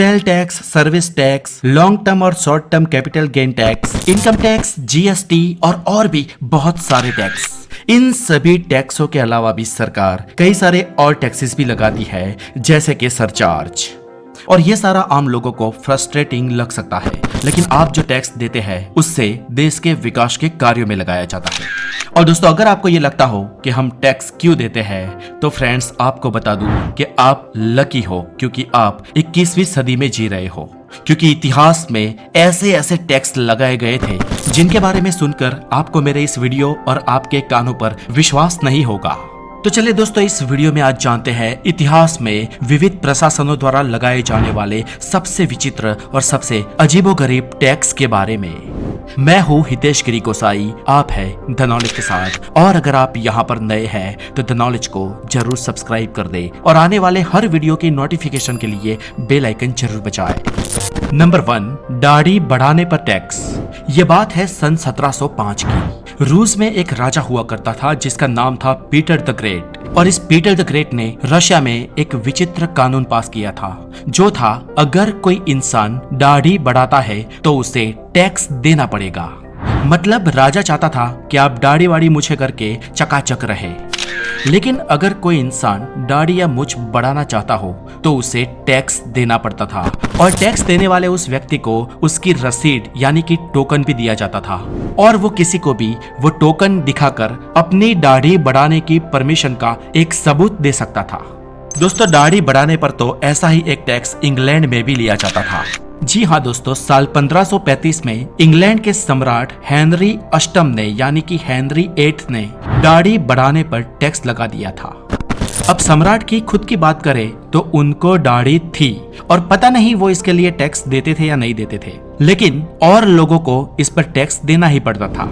Cell tax, service tax, long term और short term capital gain tax, income tax, GST और भी बहुत सारे टैक्स। इन सभी टैक्सों के अलावा भी सरकार कई सारे और टैक्सेस भी लगाती है, जैसे कि सरचार्ज। और ये सारा आम लोगों को फ्रस्ट्रेटिंग लग सकता है, लेकिन आप जो टैक्स देते हैं उससे देश के विकास के कार्यों में लगाया जाता है। और दोस्तों, अगर आपको ये लगता हो कि हम टैक्स क्यों देते हैं, तो फ्रेंड्स आपको बता दूं कि आप लकी हो, क्योंकि आप 21वीं सदी में जी रहे हो। क्योंकि इतिहास में ऐसे ऐसे टैक्स लगाए गए थे जिनके बारे में सुनकर आपको मेरे इस वीडियो और आपके कानों पर विश्वास नहीं होगा। तो चलिए दोस्तों, इस वीडियो में आज जानते हैं इतिहास में विविध प्रशासनों द्वारा लगाए जाने वाले सबसे विचित्र और सबसे अजीबोगरीब टैक्स के बारे में। मैं हूँ हितेश गिरी गोसाई, आप है द नॉलेज के साथ। और अगर आप यहाँ पर नए हैं तो द नॉलेज को जरूर सब्सक्राइब कर दे और आने वाले हर वीडियो की नोटिफिकेशन के लिए बेल आइकन जरूर बजाए। नंबर 1, दाढ़ी बढ़ाने पर टैक्स। ये बात है सन 1705 की। रूस में एक राजा हुआ करता था जिसका नाम था पीटर द ग्रेट। और इस पीटर द ग्रेट ने रशिया में एक विचित्र कानून पास किया था, जो था अगर कोई इंसान दाढ़ी बढ़ाता है तो उसे टैक्स देना पड़ेगा। मतलब राजा चाहता था कि आप दाढ़ी वाड़ी मूछें करके चकाचक रहे, लेकिन अगर कोई इंसान दाढ़ी या मूछ बढ़ाना चाहता हो तो उसे टैक्स देना पड़ता था। और टैक्स देने वाले उस व्यक्ति को उसकी रसीद यानी कि टोकन भी दिया जाता था, और वो किसी को भी वो टोकन दिखाकर अपनी दाढ़ी बढ़ाने की परमिशन का एक सबूत दे सकता था। दोस्तों, दाढ़ी बढ़ाने पर तो ऐसा ही एक टैक्स इंग्लैंड में भी लिया जाता था। जी हाँ दोस्तों, साल 1535 में इंग्लैंड के सम्राट हेनरी अष्टम ने यानी कि हेनरी 8 ने दाढ़ी बढ़ाने पर टैक्स लगा दिया था। अब सम्राट की खुद की बात करें तो उनको दाढ़ी थी और पता नहीं वो इसके लिए टैक्स देते थे या नहीं देते थे, लेकिन और लोगों को इस पर टैक्स देना ही पड़ता था।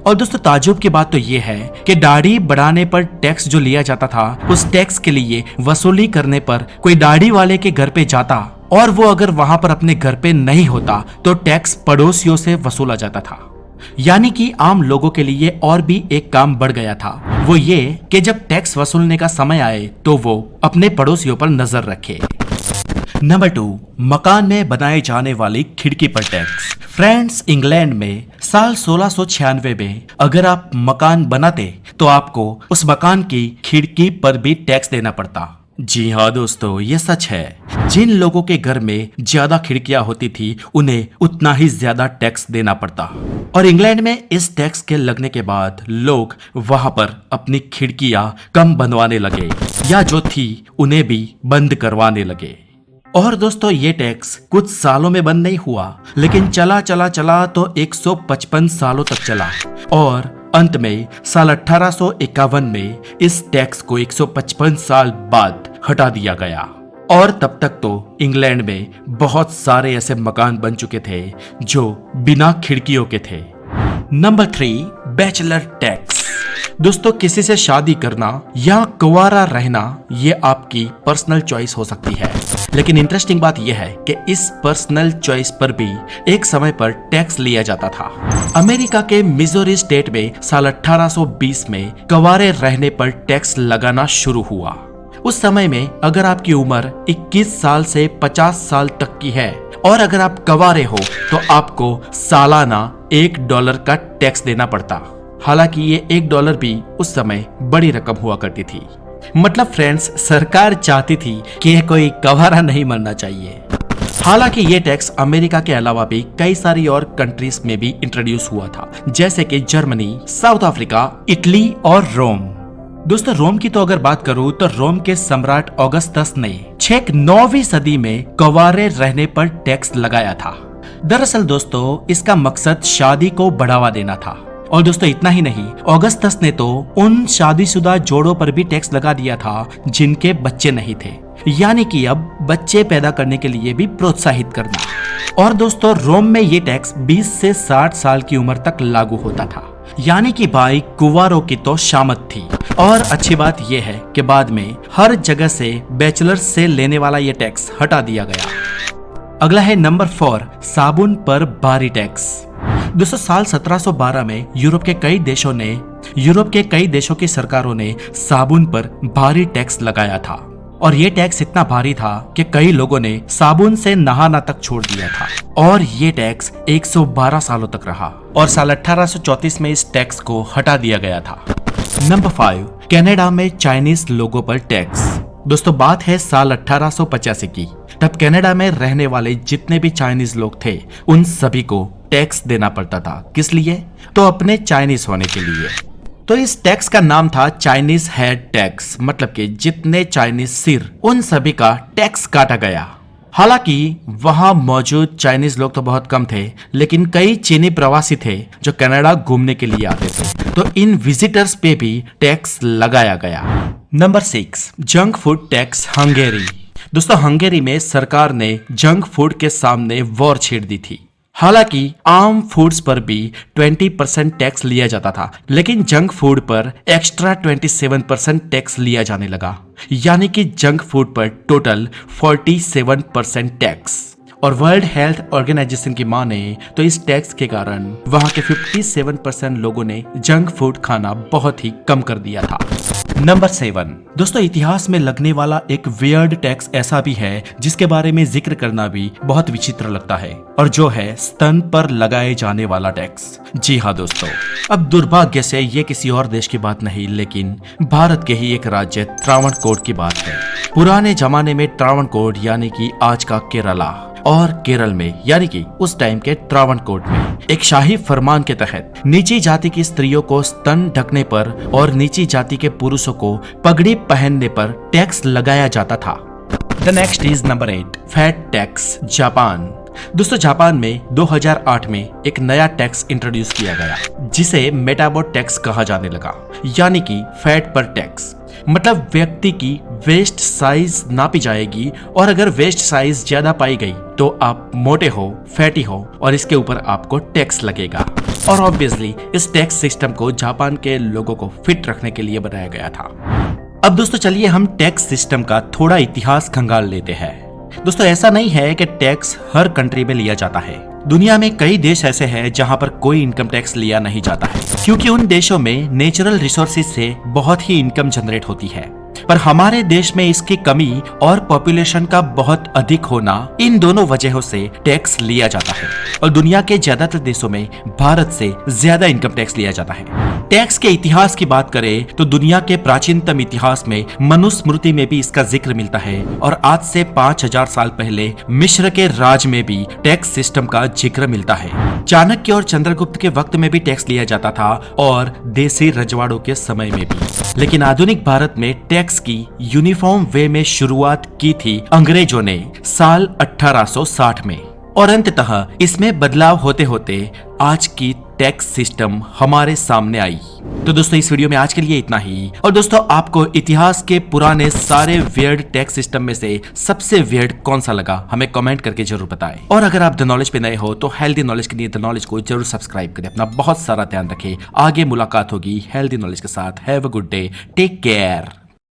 और दोस्तों, ताज्जुब की बात तो ये है कि दाढ़ी बढ़ाने पर टैक्स जो लिया जाता था, उस टैक्स के लिए वसूली करने पर कोई दाढ़ी वाले के घर पे जाता और वो अगर वहां पर अपने घर पे नहीं होता तो टैक्स पड़ोसियों से वसूला जाता था। यानी कि आम लोगों के लिए और भी एक काम बढ़ गया था, वो ये कि जब टैक्स वसूलने का समय आए तो वो अपने पड़ोसियों पर नजर रखे। नंबर 2, मकान में बनाए जाने वाली खिड़की पर टैक्स। फ्रेंड्स, इंग्लैंड में साल 1696 में अगर आप मकान बनाते तो आपको उस मकान की खिड़की पर भी टैक्स देना पड़ता। जी हाँ दोस्तों, ये सच है। जिन लोगों के घर में ज्यादा खिड़कियां होती थी उन्हें उतना ही ज्यादा टैक्स देना पड़ता। और इंग्लैंड में इस टैक्स के लगने के बाद लोग वहां पर अपनी खिड़कियां कम बनवाने लगे, या जो थी उन्हें भी बंद करवाने लगे। और दोस्तों, ये टैक्स कुछ सालों में बंद नहीं हुआ, लेकिन चला तो 155 सालों तक चला। और अंत में साल 1851 में इस टैक्स को 155 साल बाद हटा दिया गया। और तब तक तो इंग्लैंड में बहुत सारे ऐसे मकान बन चुके थे जो बिना खिड़कियों के थे। Number 3, bachelor tax. दोस्तों, किसी से शादी करना या कुंवारा रहना ये आपकी पर्सनल चॉइस हो सकती है, लेकिन इंटरेस्टिंग बात यह है कि इस पर्सनल चॉइस पर भी एक समय पर टैक्स लिया जाता था। अमेरिका के मिजोरी स्टेट में साल 1820 में कुंवारे रहने पर टैक्स लगाना शुरू हुआ। उस समय में अगर आपकी उम्र 21 साल से 50 साल तक की है और अगर आप कुंवारे हो तो आपको सालाना $1 का टैक्स देना पड़ता। हालांकि ये $1 भी उस समय बड़ी रकम हुआ करती थी। मतलब फ्रेंड्स, सरकार चाहती थी कि कोई कुंवारा नहीं मरना चाहिए। हालांकि ये टैक्स अमेरिका के अलावा भी कई सारी और कंट्रीज में भी इंट्रोड्यूस हुआ था, जैसे कि जर्मनी, साउथ अफ्रीका, इटली और रोम। दोस्तों, रोम की तो अगर बात करूं तो रोम के सम्राट ऑगस्टस ने 9वीं सदी में कुंवारे रहने पर टैक्स लगाया था। दरअसल दोस्तों, इसका मकसद शादी को बढ़ावा देना था। और दोस्तों, इतना ही नहीं, ऑगस्टस ने तो उन शादीशुदा जोड़ों पर भी टैक्स लगा दिया था जिनके बच्चे नहीं थे, यानी कि अब बच्चे पैदा करने के लिए भी प्रोत्साहित करना। और दोस्तों, रोम में ये टैक्स 20 से 60 साल की उम्र तक लागू होता था, यानी कि भाई कुंवारों की तो शामत थी। और अच्छी बात यह है कि बाद में हर जगह से बैचलर्स से लेने वाला ये टैक्स हटा दिया गया। अगला है नंबर 4, साबुन पर भारी टैक्स। दोस्तों, साल 1712 में यूरोप के कई देशों की सरकारों ने साबुन पर भारी टैक्स लगाया था। और ये टैक्स इतना भारी था कि कई लोगों ने साबुन से नहाना तक छोड़ दिया था। और ये टैक्स 112 सालों तक रहा और साल 1834 में इस टैक्स को हटा दिया गया था। नंबर 5, कनाडा में चाइनीज लोगों पर टैक्स। दोस्तों बात है साल 1885 की। तब कनाडा में रहने वाले जितने भी चाइनीज लोग थे उन सभी को टैक्स देना पड़ता था। किस लिए? तो अपने चाइनीज होने के लिए। तो इस टैक्स का नाम था चाइनीज हेड टैक्स, मतलब कि जितने चाइनीज सिर उन सभी का टैक्स काटा गया। हालांकि वहां मौजूद चाइनीज लोग तो बहुत कम थे, लेकिन कई चीनी प्रवासी थे जो कनाडा घूमने के लिए आते थे, तो इन विजिटर्स पे भी टैक्स लगाया गया। Number 6, junk food tax Hungary. दोस्तों हंगेरी में सरकार ने जंक फूड के सामने वॉर छेड़ दी थी। हालांकि आम फूड्स पर भी 20% टैक्स लिया जाता था, लेकिन जंक फूड पर एक्स्ट्रा 27% टैक्स लिया जाने लगा, यानी कि जंक फूड पर टोटल 47% टैक्स। और वर्ल्ड हेल्थ ऑर्गेनाइजेशन की माने तो इस टैक्स के कारण वहां के 57% लोगों ने जंक फूड खाना बहुत ही कम कर दिया था। नंबर 7, दोस्तों इतिहास में लगने वाला एक वियर्ड टैक्स ऐसा भी है जिसके बारे में जिक्र करना भी बहुत विचित्र लगता है, और जो है स्तन पर लगाए जाने वाला टैक्स। जी हाँ दोस्तों, अब दुर्भाग्य से ये किसी और देश की बात नहीं, लेकिन भारत के ही एक राज्य त्रावणकोर की बात है। पुराने जमाने में त्रावणकोर यानी कि आज का केरला और केरल में यानी कि उस टाइम के त्रावणकोर में एक शाही फरमान के तहत नीची जाति की स्त्रियों को स्तन ढकने पर और नीची जाति के पुरुषों को पगड़ी पहनने पर टैक्स लगाया जाता था। The next is number 8, fat tax Japan. दोस्तों जापान में 2008 में एक नया टैक्स इंट्रोड्यूस किया गया जिसे मेटाबॉट टैक्स कहा जाने लगा, यानी कि फैट पर टैक्स। मतलब व्यक्ति की वेस्ट साइज नापी जाएगी और अगर वेस्ट साइज ज्यादा पाई गई तो आप मोटे हो, फैटी हो और इसके ऊपर आपको टैक्स लगेगा। और ऑब्वियसली इस टैक्स सिस्टम को जापान के लोगों को फिट रखने के लिए बनाया गया था। अब दोस्तों चलिए हम टैक्स सिस्टम का थोड़ा इतिहास खंगाल लेते हैं। दोस्तों ऐसा नहीं है कि टैक्स हर कंट्री में लिया जाता है। दुनिया में कई देश ऐसे हैं जहां पर कोई इनकम टैक्स लिया नहीं जाता है, क्योंकि उन देशों में नेचुरल रिसोर्सेज से बहुत ही इनकम जनरेट होती है। पर हमारे देश में इसकी कमी और पॉपुलेशन का बहुत अधिक होना, इन दोनों वजहों से टैक्स लिया जाता है। और दुनिया के ज्यादातर देशों में भारत से ज्यादा इनकम टैक्स लिया जाता है। टैक्स के इतिहास की बात करें तो दुनिया के प्राचीनतम इतिहास में मनुस्मृति में भी इसका जिक्र मिलता है, और आज से 5000 साल पहले मिस्र के राज में भी टैक्स सिस्टम का जिक्र मिलता है। चाणक्य और चंद्रगुप्त के वक्त में भी टैक्स लिया जाता था और देसी रजवाड़ों के समय में भी। लेकिन आधुनिक भारत में टैक्स की यूनिफॉर्म वे में शुरुआत की थी अंग्रेजों ने साल 1860 में, और अंततः इसमें बदलाव होते होते आज की टैक्स सिस्टम हमारे सामने आई। तो दोस्तों इस वीडियो में आज के लिए इतना ही। और दोस्तों आपको इतिहास के पुराने सारे वियर्ड टैक्स सिस्टम में से सबसे वियर्ड कौन सा लगा हमें कमेंट करके जरूर बताएं। और अगर आप द नॉलेज पे नए हो तो हेल्दी नॉलेज के लिए द नॉलेज को जरूर सब्सक्राइब करें। अपना बहुत सारा ध्यान रखें। आगे मुलाकात होगी हेल्दी नॉलेज के साथ। Have a good day, take care.